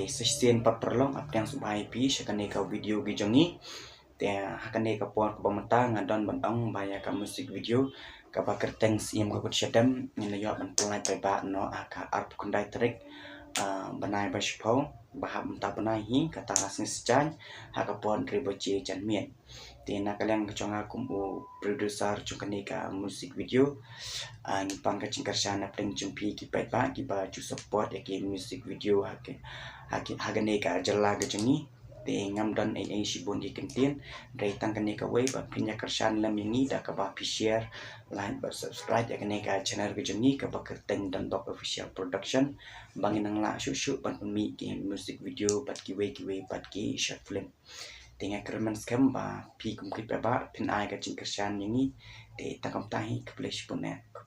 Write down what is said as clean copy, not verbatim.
te sesien pat perlong ap yang subai pi syakane ka video gi jongi te hakane ka pon ka bamata ngadon bandong baya ka musik video ka bakar thanks im ka kutshadam ni yo ban pelai pai ba no aka art kundai trik banai ba shpau bahap mta banai hi kata rasni sechan haka pon ribo che chan mien te na kalang chonga kum u producer chukane ka musik video ni pang ka chingkar na peng chumpi ki pai ba ki ba chu support ke music video hagane ka jalla ga jani te ngam dan ai shibon di kentin dai tang kane ka wei ba pinya karshan lam yangi da ka ba share like ba subscribe ya kane ka channel ga jani ka ba kerteng dan dok official production bangin nang la shu ban mi ki music video pat ki wei pat ki short film tinga kerman scam ba pi kum klip ba pin ai ka chingkarshan yangi te takam tahi ka plesh punya ka